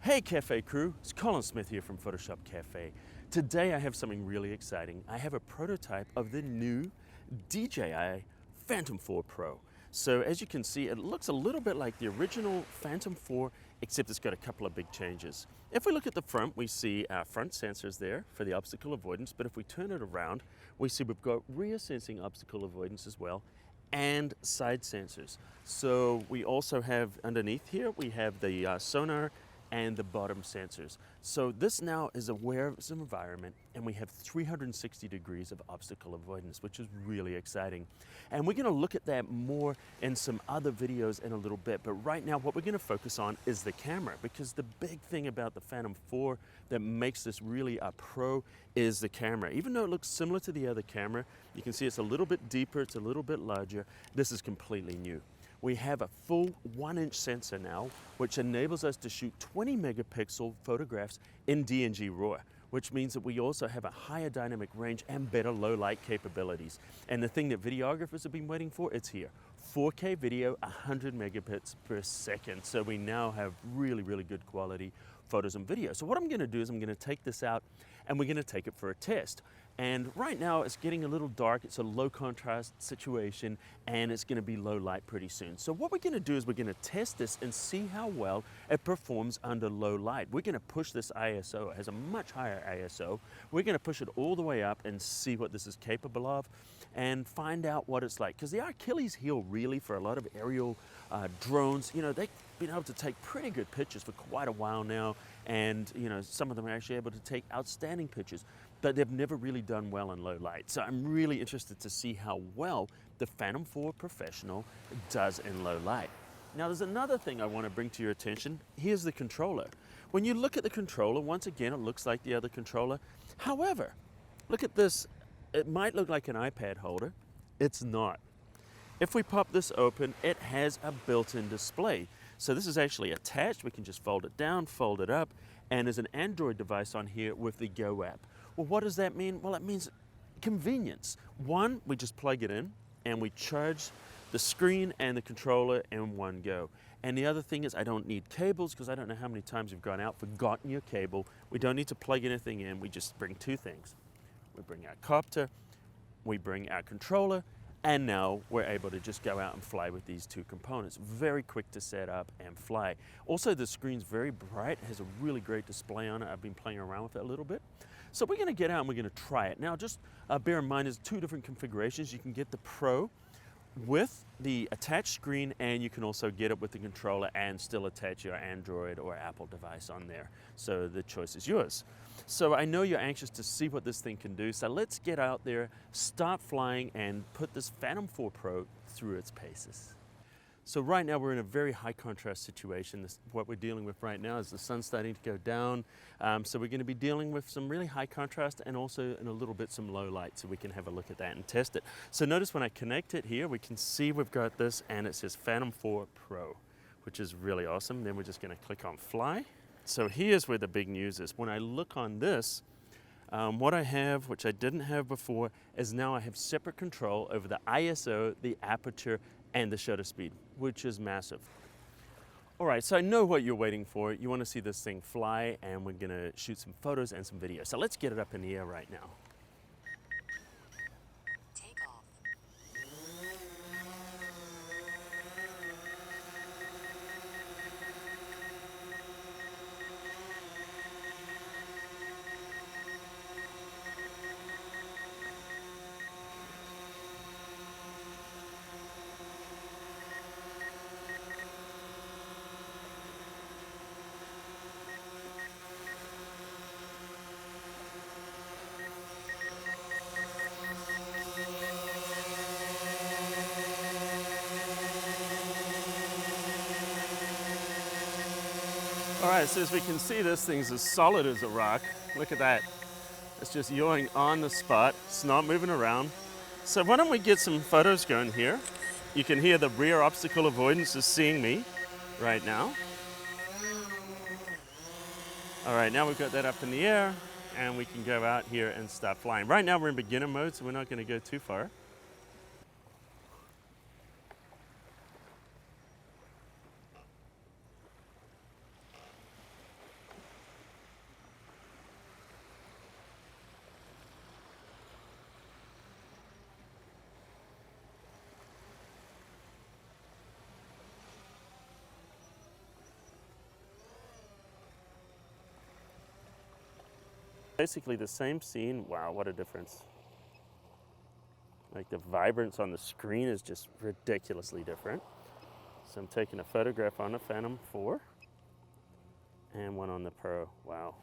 Hey Cafe crew, it's Colin Smith here from Photoshop Cafe. Today I have something really exciting. I have a prototype of the new DJI Phantom 4 Pro. So as you can see, it looks a little bit like the original Phantom 4, except it's got a couple of big changes. If we look at the front, we see our front sensors there for the obstacle avoidance, but if we turn it around, we see we've got rear sensing obstacle avoidance as well, and side sensors. So we also have underneath here, we have the sonar and the bottom sensors. So this now is aware of its environment, and we have 360 degrees of obstacle avoidance, which is really exciting. And we're going to look at that more in some other videos in a little bit, but right now what we're going to focus on is the camera, because the big thing about the Phantom 4 that makes this really a pro is the camera. Even though it looks similar to the other camera, you can see it's a little bit deeper, it's a little bit larger. This is completely new. We have a full 1-inch sensor now, which enables us to shoot 20 megapixel photographs in DNG RAW, which means that we also have a higher dynamic range and better low light capabilities. And the thing that videographers have been waiting for, it's here. 4K video, 100 megabits per second. So we now have really, really good quality photos and video. So what I'm gonna do is I'm gonna take this out and we're gonna take it for a test. And right now it's getting a little dark, it's a low contrast situation, and it's gonna be low light pretty soon. So what we're gonna do is we're gonna test this and see how well it performs under low light. We're gonna push this ISO, it has a much higher ISO. We're gonna push it all the way up and see what this is capable of and find out what it's like. Because the Achilles heel really for a lot of aerial drones, you know, they've been able to take pretty good pictures for quite a while now, and you know, some of them are actually able to take outstanding pictures, but they've never really done well in low light. So I'm really interested to see how well the Phantom 4 Professional does in low light. Now there's another thing I want to bring to your attention. Here's the controller. When you look at the controller, once again it looks like the other controller. However, look at this. It might look like an iPad holder. It's not. If we pop this open, it has a built-in display. So this is actually attached. We can just fold it down, fold it up, and there's an Android device on here with the Go app. Well, what does that mean? Well, it means convenience. One, we just plug it in and we charge the screen and the controller in one go. And the other thing is I don't need cables, because I don't know how many times you've gone out, forgotten your cable. We don't need to plug anything in. We just bring two things. We bring our copter, we bring our controller, and now we're able to just go out and fly with these two components. Very quick to set up and fly. Also, the screen's very bright, has a really great display on it. I've been playing around with it a little bit. So we're gonna get out and we're gonna try it. Now just bear in mind there's two different configurations. You can get the Pro with the attached screen, and you can also get it with the controller and still attach your Android or Apple device on there. So the choice is yours. So I know you're anxious to see what this thing can do, so let's get out there, start flying, and put this Phantom 4 Pro through its paces. So right now we're in a very high contrast situation. What we're dealing with right now is the sun's starting to go down. So we're going to be dealing with some really high contrast and also in a little bit some low light, so we can have a look at that and test it. So notice when I connect it here, we can see we've got this, and it says Phantom 4 Pro, which is really awesome. Then we're just going to click on fly. So here's where the big news is. When I look on this, what I have, which I didn't have before, is now I have separate control over the ISO, the aperture, and the shutter speed, which is massive. All right, so I know what you're waiting for. You want to see this thing fly, and we're gonna shoot some photos and some video. So let's get it up in the air right now. All right, so as we can see, this thing's as solid as a rock. Look at that. It's just yawing on the spot. It's not moving around. So why don't we get some photos going here? You can hear the rear obstacle avoidance is seeing me right now. All right, now we've got that up in the air, and we can go out here and start flying. Right now we're in beginner mode, so we're not going to go too far. Basically the same scene. Wow, what a difference. Like the vibrance on the screen is just ridiculously different. So I'm taking a photograph on the Phantom 4 and one on the Pro. Wow.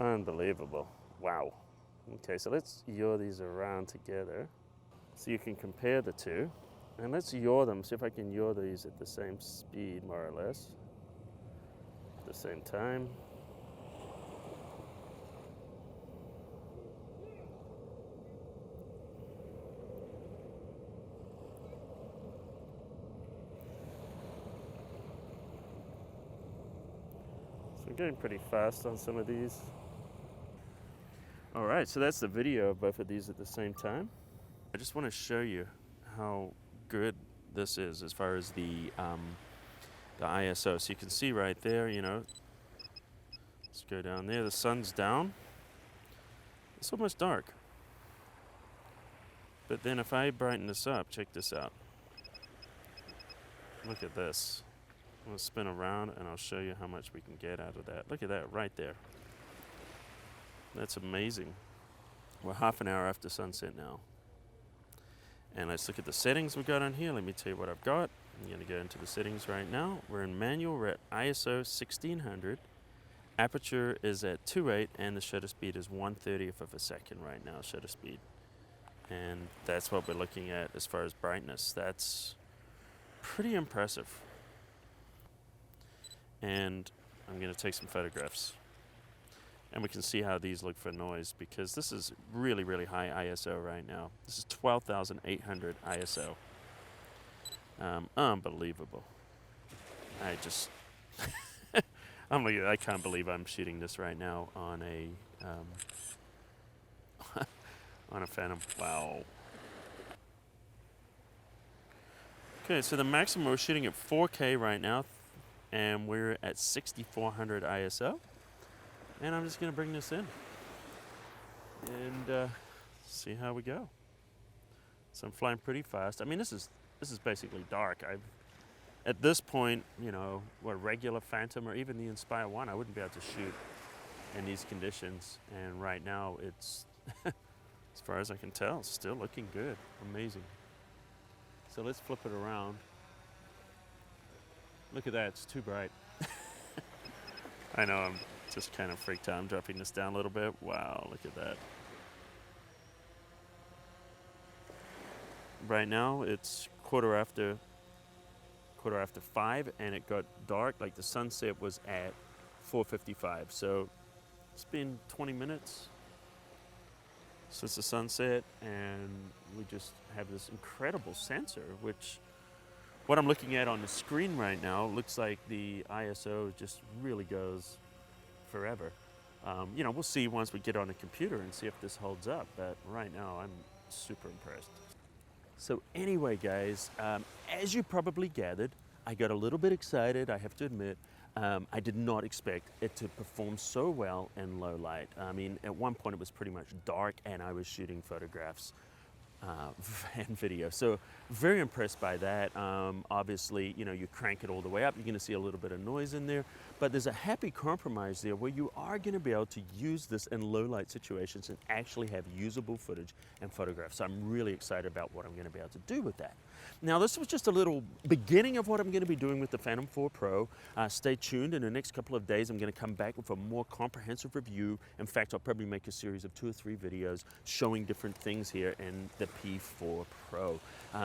Unbelievable. Wow. Okay, so let's yaw these around together so you can compare the two. And let's yaw them, see if I can yaw these at the same speed, more or less, at the same time. So we're getting pretty fast on some of these. All right, so that's the video of both of these at the same time. I just want to show you how good this is as far as the ISO. So you can see right there, you know, let's go down there. The sun's down. It's almost dark. But then if I brighten this up, check this out. Look at this. I'm gonna spin around and I'll show you how much we can get out of that. Look at that right there. That's amazing. We're half an hour after sunset now. And let's look at the settings we got on here. Let me tell you what I've got. I'm going to go into the settings right now. We're in manual. We're at ISO 1600. Aperture is at 2.8 and the shutter speed is 1/30th of a second right now, shutter speed. And that's what we're looking at as far as brightness. That's pretty impressive. And I'm going to take some photographs. And we can see how these look for noise because this is really, really high ISO right now. This is 12,800 ISO. Unbelievable. I just, I can't believe I'm shooting this right now on a, on a Phantom. Wow. Okay, so the maximum we're shooting at 4K right now, and we're at 6,400 ISO. And I'm just going to bring this in and see how we go. So I'm flying pretty fast. I mean, this is basically dark. At this point, you know, a regular Phantom or even the Inspire 1, I wouldn't be able to shoot in these conditions. And right now, it's, as far as I can tell, still looking good. Amazing. So let's flip it around. Look at that, it's too bright. I know, I'm just kind of freaked out. I'm dropping this down a little bit. Wow, look at that. Right now, it's quarter after 5, and it got dark. Like the sunset was at 4:55. So it's been 20 minutes since the sunset, and we just have this incredible sensor, which what I'm looking at on the screen right now looks like the ISO just really goes forever. You know, we'll see once we get on the computer and see if this holds up, but right now I'm super impressed. So anyway, guys, as you probably gathered, I got a little bit excited, I have to admit. I did not expect it to perform so well in low light. I mean, at one point it was pretty much dark and I was shooting photographs and video. So very impressed by that. Obviously, you know, you crank it all the way up, you're going to see a little bit of noise in there, but there's a happy compromise there where you are going to be able to use this in low light situations and actually have usable footage and photographs. So I'm really excited about what I'm going to be able to do with that. Now, this was just a little beginning of what I'm going to be doing with the Phantom 4 Pro. Stay tuned. In the next couple of days, I'm going to come back with a more comprehensive review. In fact, I'll probably make a series of 2 or 3 videos showing different things here in the P4 Pro.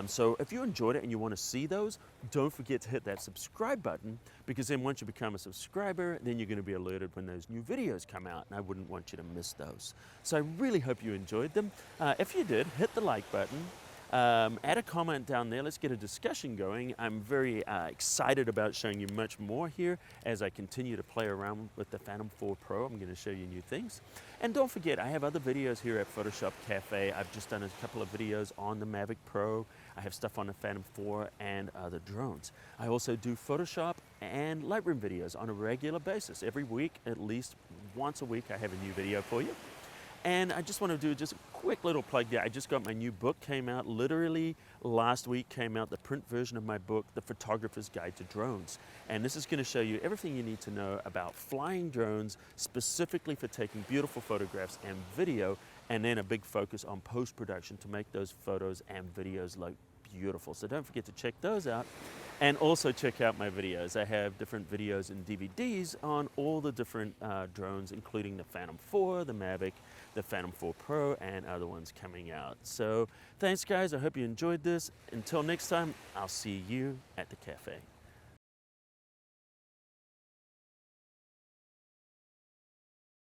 So if you enjoyed it and you want to see those, don't forget to hit that subscribe button, because then once you become a subscriber, then you're going to be alerted when those new videos come out, and I wouldn't want you to miss those. So I really hope you enjoyed them. If you did, hit the like button. Add a comment down there. Let's get a discussion going. I'm very excited about showing you much more here as I continue to play around with the Phantom 4 Pro. I'm going to show you new things. And don't forget, I have other videos here at Photoshop Cafe. I've just done a couple of videos on the Mavic Pro. I have stuff on the Phantom 4 and other drones. I also do Photoshop and Lightroom videos on a regular basis. Every week, at least once a week, I have a new video for you. And I just want to do just a quick little plug there. I just got my new book came out literally last week, came out the print version of my book, The Photographer's Guide to Drones. And this is going to show you everything you need to know about flying drones, specifically for taking beautiful photographs and video, and then a big focus on post-production to make those photos and videos look beautiful. So don't forget to check those out. And also check out my videos. I have different videos and DVDs on all the different drones, including the Phantom 4, the Mavic, the Phantom 4 Pro, and other ones coming out. So thanks guys, I hope you enjoyed this. Until next time, I'll see you at the cafe.